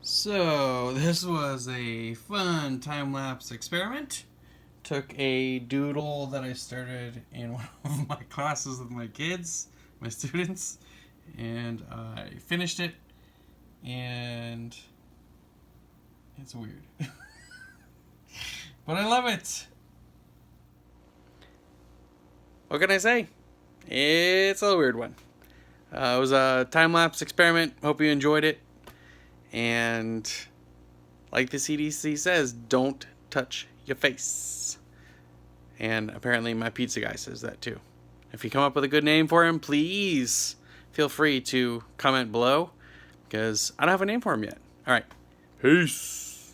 So, this was a fun time-lapse experiment. Took a doodle that I started in one of my classes with my kids, my students, and I finished it, and it's weird. But I love it! What can I say? It's a weird one. It was a time-lapse experiment. Hope you enjoyed it. And like the CDC says, don't touch your face. And apparently my pizza guy says that too. If you come up with a good name for him, please feel free to comment below, because I don't have a name for him yet. All right. Peace.